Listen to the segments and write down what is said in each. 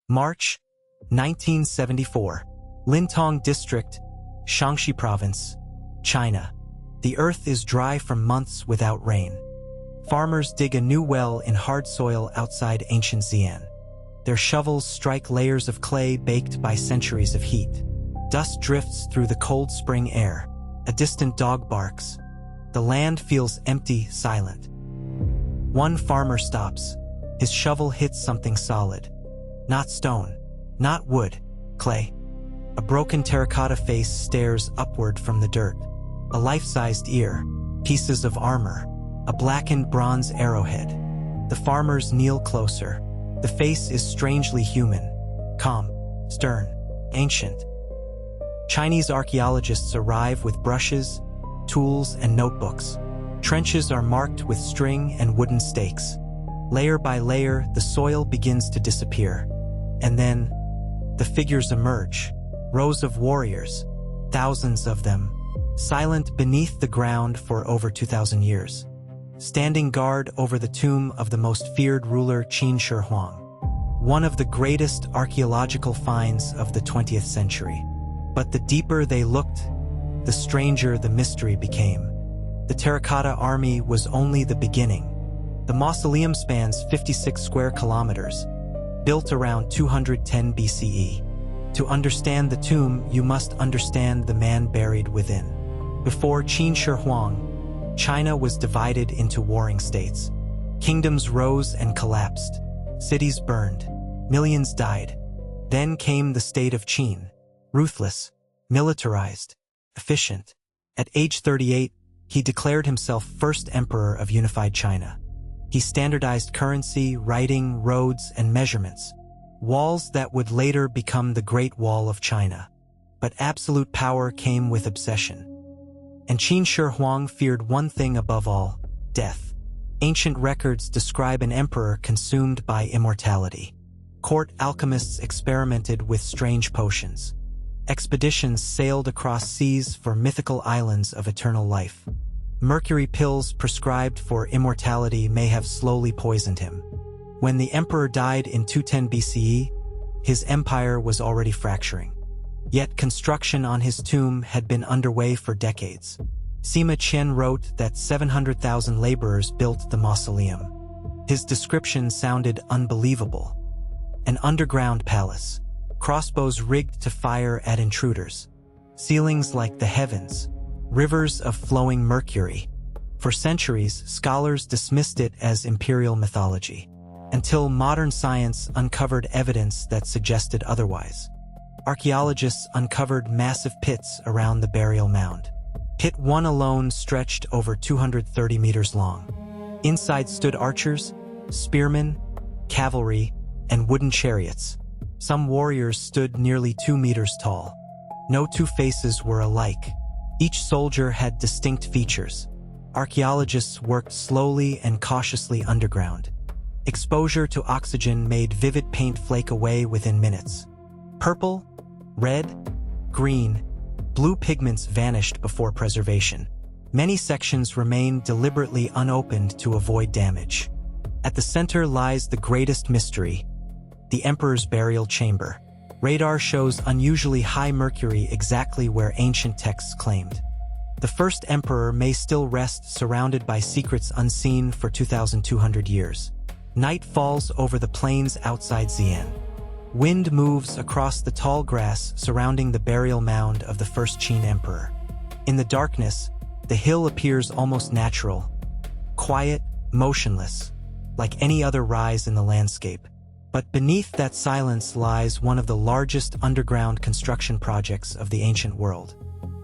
March 1974. Lintong District, Shaanxi Province, China. The earth is dry for months without rain. Farmers dig a new well in hard soil outside ancient Xi'an. Their shovels strike layers of clay baked by centuries of heat. Dust drifts through the cold spring air. A distant dog barks. The land feels empty, silent. One farmer stops. His shovel hits something solid. Not stone, not wood, clay. A broken terracotta face stares upward from the dirt. A life-sized ear, pieces of armor, a blackened bronze arrowhead. The farmers kneel closer. The face is strangely human, calm, stern, ancient. Chinese archaeologists arrive with brushes, tools, and notebooks. Trenches are marked with string and wooden stakes. Layer by layer, the soil begins to disappear. And then, the figures emerge. Rows of warriors, thousands of them, silent beneath the ground for over 2,000 years. Standing guard over the tomb of the most feared ruler Qin Shi Huang. One of the greatest archaeological finds of the 20th century. But the deeper they looked, the stranger the mystery became. The terracotta army was only the beginning. The mausoleum spans 56 square kilometers, built around 210 BCE. To understand the tomb, you must understand the man buried within. Before Qin Shi Huang, China was divided into warring states. Kingdoms rose and collapsed. Cities burned. Millions died. Then came the state of Qin. Ruthless, militarized, efficient. At age 38, he declared himself first emperor of unified China. He standardized currency, writing, roads, and measurements. Walls that would later become the Great Wall of China. But absolute power came with obsession. And Qin Shi Huang feared one thing above all: death. Ancient records describe an emperor consumed by immortality. Court alchemists experimented with strange potions. Expeditions sailed across seas for mythical islands of eternal life. Mercury pills prescribed for immortality may have slowly poisoned him. When the emperor died in 210 BCE, his empire was already fracturing. Yet construction on his tomb had been underway for decades. Sima Qian wrote that 700,000 laborers built the mausoleum. His description sounded unbelievable. An underground palace, crossbows rigged to fire at intruders, ceilings like the heavens, rivers of flowing mercury. For centuries, scholars dismissed it as imperial mythology, until modern science uncovered evidence that suggested otherwise. Archaeologists uncovered massive pits around the burial mound. Pit 1 alone stretched over 230 meters long. Inside stood archers, spearmen, cavalry, and wooden chariots. Some warriors stood nearly 2 meters tall. No two faces were alike. Each soldier had distinct features. Archaeologists worked slowly and cautiously underground. Exposure to oxygen made vivid paint flake away within minutes. Purple, red, green, blue pigments vanished before preservation. Many sections remain deliberately unopened to avoid damage. At the center lies the greatest mystery: the emperor's burial chamber. Radar shows unusually high mercury exactly where ancient texts claimed. The first emperor may still rest surrounded by secrets unseen for 2,200 years. Night falls over the plains outside Xi'an. Wind moves across the tall grass surrounding the burial mound of the first Qin emperor. In the darkness, the hill appears almost natural, quiet, motionless, like any other rise in the landscape. But beneath that silence lies one of the largest underground construction projects of the ancient world.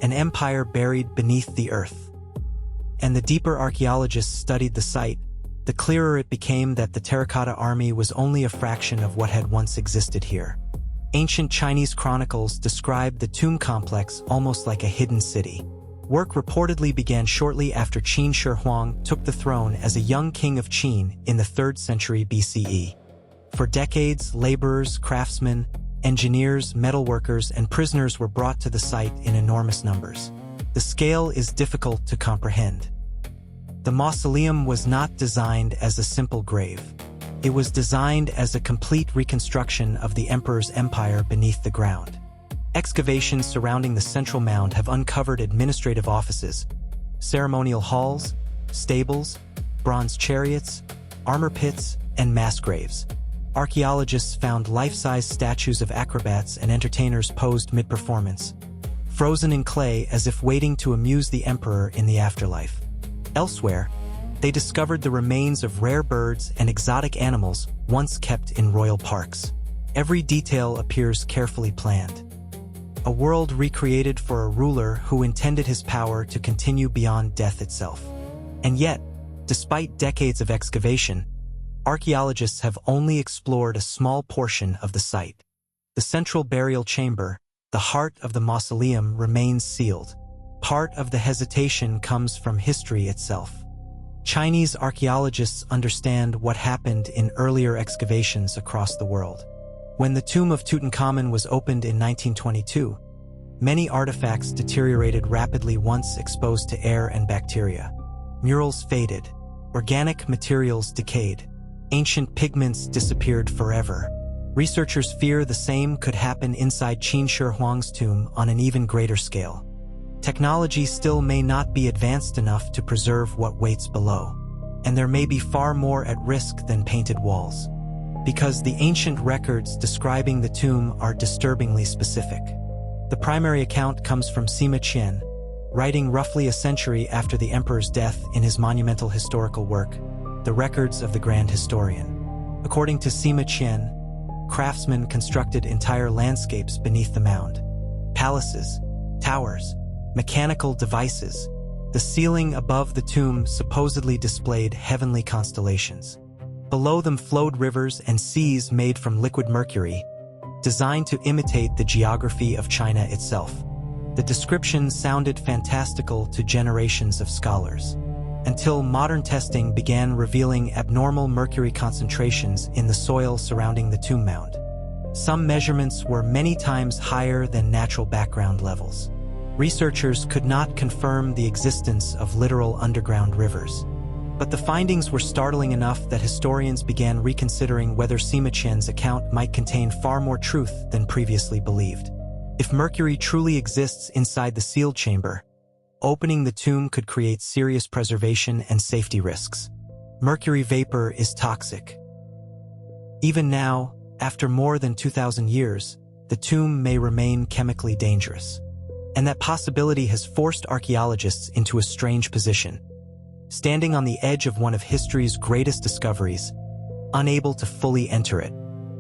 An empire buried beneath the earth. And the deeper archaeologists studied the site, the clearer it became that the terracotta army was only a fraction of what had once existed here. Ancient Chinese chronicles describe the tomb complex almost like a hidden city. Work reportedly began shortly after Qin Shi Huang took the throne as a young king of Qin in the 3rd century BCE. For decades, laborers, craftsmen, engineers, metalworkers, and prisoners were brought to the site in enormous numbers. The scale is difficult to comprehend. The mausoleum was not designed as a simple grave. It was designed as a complete reconstruction of the emperor's empire beneath the ground. Excavations surrounding the central mound have uncovered administrative offices, ceremonial halls, stables, bronze chariots, armor pits, and mass graves. Archaeologists found life-size statues of acrobats and entertainers posed mid-performance, frozen in clay as if waiting to amuse the emperor in the afterlife. Elsewhere, they discovered the remains of rare birds and exotic animals once kept in royal parks. Every detail appears carefully planned. A world recreated for a ruler who intended his power to continue beyond death itself. And yet, despite decades of excavation, archaeologists have only explored a small portion of the site. The central burial chamber, the heart of the mausoleum, remains sealed. Part of the hesitation comes from history itself. Chinese archaeologists understand what happened in earlier excavations across the world. When the tomb of Tutankhamun was opened in 1922, many artifacts deteriorated rapidly once exposed to air and bacteria. Murals faded, organic materials decayed, ancient pigments disappeared forever. Researchers fear the same could happen inside Qin Shi Huang's tomb on an even greater scale. Technology still may not be advanced enough to preserve what waits below, and there may be far more at risk than painted walls, because the ancient records describing the tomb are disturbingly specific. The primary account comes from Sima Qian, writing roughly a century after the emperor's death in his monumental historical work, The Records of the Grand Historian. According to Sima Qian, craftsmen constructed entire landscapes beneath the mound. Palaces, towers, mechanical devices. The ceiling above the tomb supposedly displayed heavenly constellations. Below them flowed rivers and seas made from liquid mercury, designed to imitate the geography of China itself. The description sounded fantastical to generations of scholars, until modern testing began revealing abnormal mercury concentrations in the soil surrounding the tomb mound. Some measurements were many times higher than natural background levels. Researchers could not confirm the existence of literal underground rivers, but the findings were startling enough that historians began reconsidering whether Sima Qian's account might contain far more truth than previously believed. If mercury truly exists inside the sealed chamber, opening the tomb could create serious preservation and safety risks. Mercury vapor is toxic. Even now, after more than 2,000 years, the tomb may remain chemically dangerous. And that possibility has forced archaeologists into a strange position, standing on the edge of one of history's greatest discoveries, unable to fully enter it.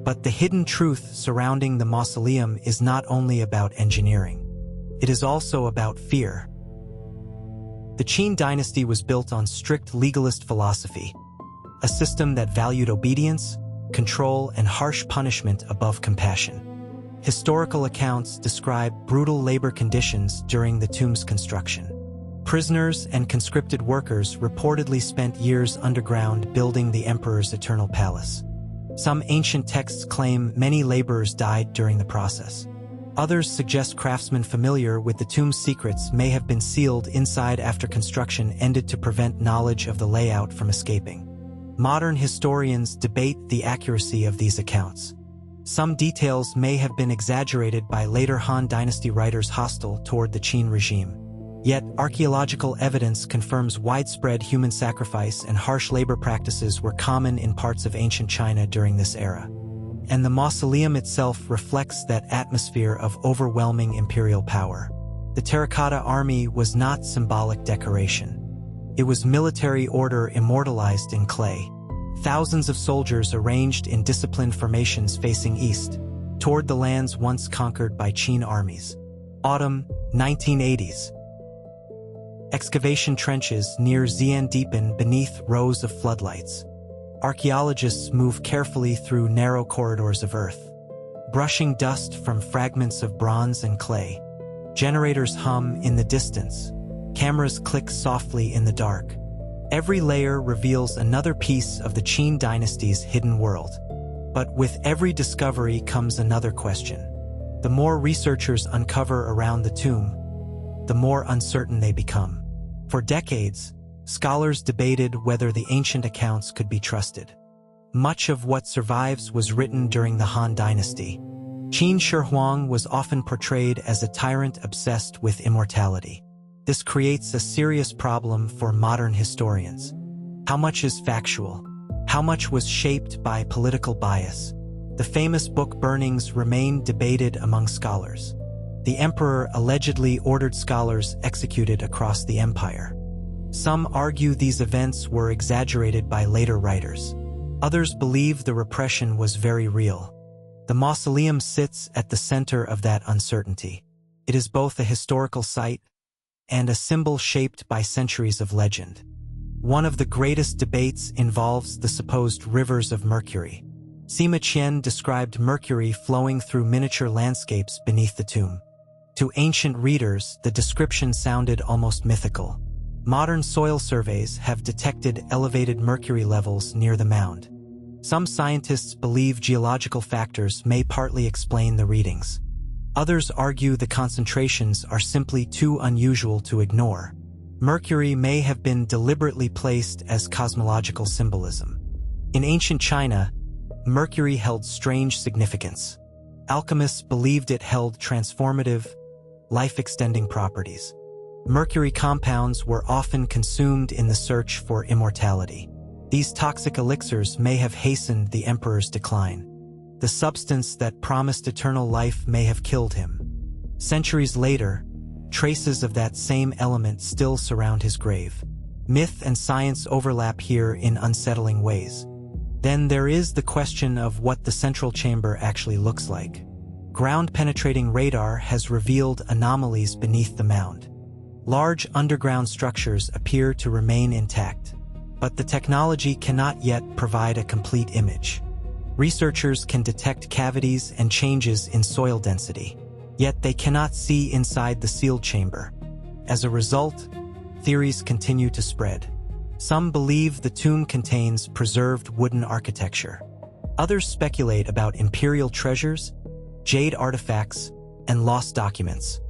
But the hidden truth surrounding the mausoleum is not only about engineering. It is also about fear. The Qin dynasty was built on strict legalist philosophy, a system that valued obedience, control, and harsh punishment above compassion. Historical accounts describe brutal labor conditions during the tomb's construction. Prisoners and conscripted workers reportedly spent years underground building the emperor's eternal palace. Some ancient texts claim many laborers died during the process. Others suggest craftsmen familiar with the tomb's secrets may have been sealed inside after construction ended to prevent knowledge of the layout from escaping. Modern historians debate the accuracy of these accounts. Some details may have been exaggerated by later Han Dynasty writers hostile toward the Qin regime. Yet, archaeological evidence confirms widespread human sacrifice and harsh labor practices were common in parts of ancient China during this era. And the mausoleum itself reflects that atmosphere of overwhelming imperial power. The terracotta army was not symbolic decoration. It was military order immortalized in clay. Thousands of soldiers arranged in disciplined formations facing east, toward the lands once conquered by Qin armies. Autumn, 1980s. Excavation trenches near Xi'an deepen beneath rows of floodlights. Archaeologists move carefully through narrow corridors of earth, brushing dust from fragments of bronze and clay. Generators hum in the distance. Cameras click softly in the dark. Every layer reveals another piece of the Qin dynasty's hidden world. But with every discovery comes another question. The more researchers uncover around the tomb, the more uncertain they become. For decades, scholars debated whether the ancient accounts could be trusted. Much of what survives was written during the Han Dynasty. Qin Shi Huang was often portrayed as a tyrant obsessed with immortality. This creates a serious problem for modern historians. How much is factual? How much was shaped by political bias? The famous book burnings remain debated among scholars. The emperor allegedly ordered scholars executed across the empire. Some argue these events were exaggerated by later writers. Others believe the repression was very real. The mausoleum sits at the center of that uncertainty. It is both a historical site and a symbol shaped by centuries of legend. One of the greatest debates involves the supposed rivers of mercury. Sima Qian described mercury flowing through miniature landscapes beneath the tomb. To ancient readers, the description sounded almost mythical. Modern soil surveys have detected elevated mercury levels near the mound. Some scientists believe geological factors may partly explain the readings. Others argue the concentrations are simply too unusual to ignore. Mercury may have been deliberately placed as cosmological symbolism. In ancient China, mercury held strange significance. Alchemists believed it held transformative, life-extending properties. Mercury compounds were often consumed in the search for immortality. These toxic elixirs may have hastened the emperor's decline. The substance that promised eternal life may have killed him. Centuries later, traces of that same element still surround his grave. Myth and science overlap here in unsettling ways. Then there is the question of what the central chamber actually looks like. Ground-penetrating radar has revealed anomalies beneath the mound. Large underground structures appear to remain intact, but the technology cannot yet provide a complete image. Researchers can detect cavities and changes in soil density, yet they cannot see inside the sealed chamber. As a result, theories continue to spread. Some believe the tomb contains preserved wooden architecture. Others speculate about imperial treasures, jade artifacts, and lost documents.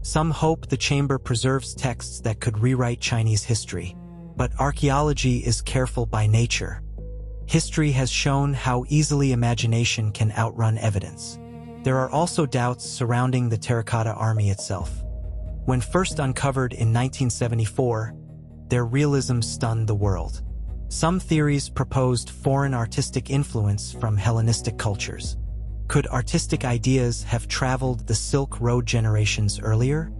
Some hope the chamber preserves texts that could rewrite Chinese history. But archaeology is careful by nature. History has shown how easily imagination can outrun evidence. There are also doubts surrounding the terracotta army itself. When first uncovered in 1974, their realism stunned the world. Some theories proposed foreign artistic influence from Hellenistic cultures. Could artistic ideas have traveled the Silk Road generations earlier?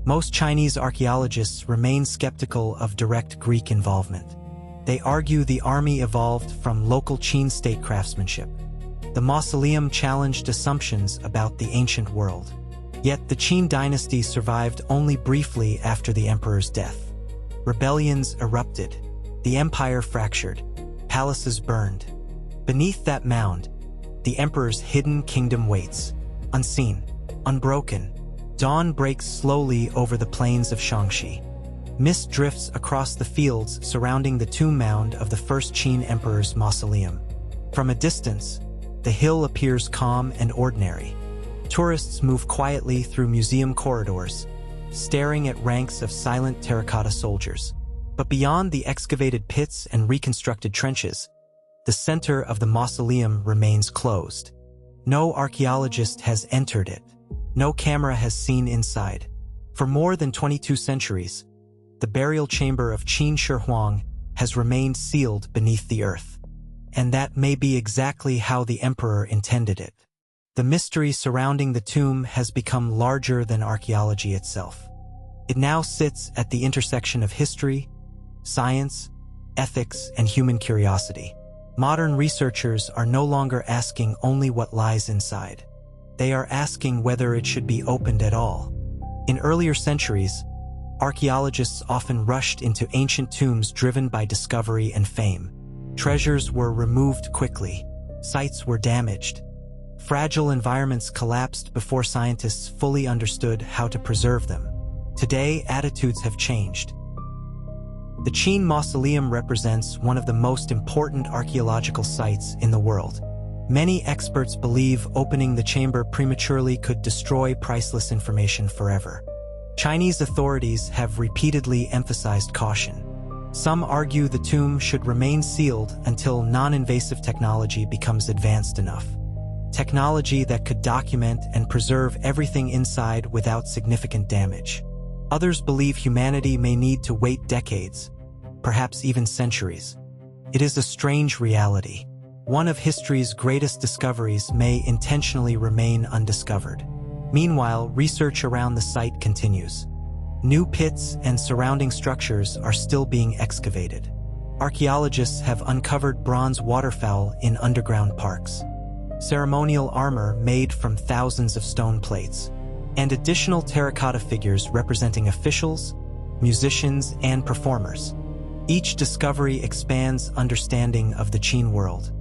Most Chinese archaeologists remain skeptical of direct Greek involvement. They argue the army evolved from local Qin state craftsmanship. The mausoleum challenged assumptions about the ancient world. Yet the Qin dynasty survived only briefly after the emperor's death. Rebellions erupted. The empire fractured. Palaces burned. Beneath that mound, the emperor's hidden kingdom waits, unseen, unbroken. Dawn breaks slowly over the plains of Shaanxi. Mist drifts across the fields surrounding the tomb mound of the first Qin emperor's mausoleum. From a distance, the hill appears calm and ordinary. Tourists move quietly through museum corridors, staring at ranks of silent terracotta soldiers. But beyond the excavated pits and reconstructed trenches, the center of the mausoleum remains closed. No archaeologist has entered it. No camera has seen inside. For more than 22 centuries, the burial chamber of Qin Shi Huang has remained sealed beneath the earth. And that may be exactly how the emperor intended it. The mystery surrounding the tomb has become larger than archaeology itself. It now sits at the intersection of history, science, ethics, and human curiosity. Modern researchers are no longer asking only what lies inside. They are asking whether it should be opened at all. In earlier centuries, archaeologists often rushed into ancient tombs driven by discovery and fame. Treasures were removed quickly. Sites were damaged. Fragile environments collapsed before scientists fully understood how to preserve them. Today, attitudes have changed. The Qin Mausoleum represents one of the most important archaeological sites in the world. Many experts believe opening the chamber prematurely could destroy priceless information forever. Chinese authorities have repeatedly emphasized caution. Some argue the tomb should remain sealed until non-invasive technology becomes advanced enough. Technology that could document and preserve everything inside without significant damage. Others believe humanity may need to wait decades, perhaps even centuries. It is a strange reality. One of history's greatest discoveries may intentionally remain undiscovered. Meanwhile, research around the site continues. New pits and surrounding structures are still being excavated. Archaeologists have uncovered bronze waterfowl in underground parks, ceremonial armor made from thousands of stone plates, and additional terracotta figures representing officials, musicians, and performers. Each discovery expands understanding of the Qin world.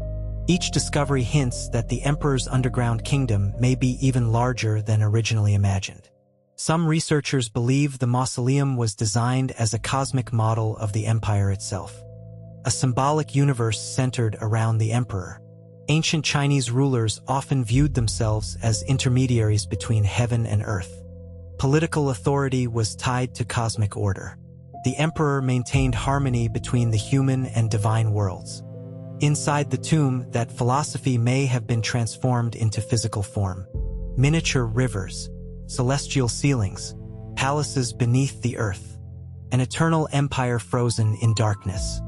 Each discovery hints that the emperor's underground kingdom may be even larger than originally imagined. Some researchers believe the mausoleum was designed as a cosmic model of the empire itself, a symbolic universe centered around the emperor. Ancient Chinese rulers often viewed themselves as intermediaries between heaven and earth. Political authority was tied to cosmic order. The emperor maintained harmony between the human and divine worlds. Inside the tomb, that philosophy may have been transformed into physical form. Miniature rivers, celestial ceilings, palaces beneath the earth, an eternal empire frozen in darkness.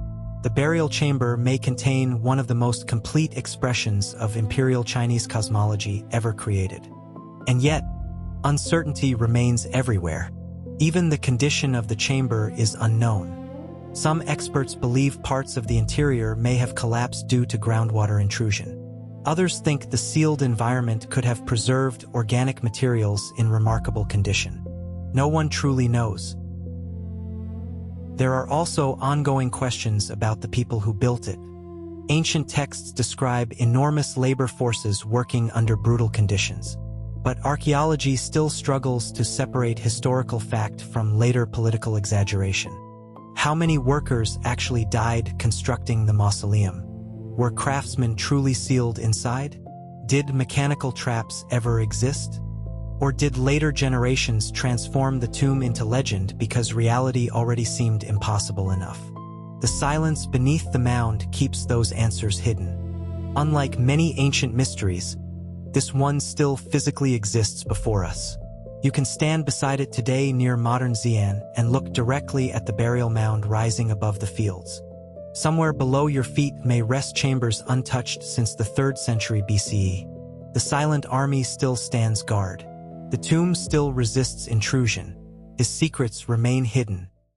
The burial chamber may contain one of the most complete expressions of imperial Chinese cosmology ever created. And yet, uncertainty remains everywhere. Even the condition of the chamber is unknown. Some experts believe parts of the interior may have collapsed due to groundwater intrusion. Others think the sealed environment could have preserved organic materials in remarkable condition. No one truly knows. There are also ongoing questions about the people who built it. Ancient texts describe enormous labor forces working under brutal conditions. But archaeology still struggles to separate historical fact from later political exaggeration. How many workers actually died constructing the mausoleum? Were craftsmen truly sealed inside? Did mechanical traps ever exist? Or did later generations transform the tomb into legend because reality already seemed impossible enough? The silence beneath the mound keeps those answers hidden. Unlike many ancient mysteries, this one still physically exists before us. You can stand beside it today near modern Xi'an and look directly at the burial mound rising above the fields. Somewhere below your feet may rest chambers untouched since the 3rd century BCE. The silent army still stands guard. The tomb still resists intrusion. Its secrets remain hidden,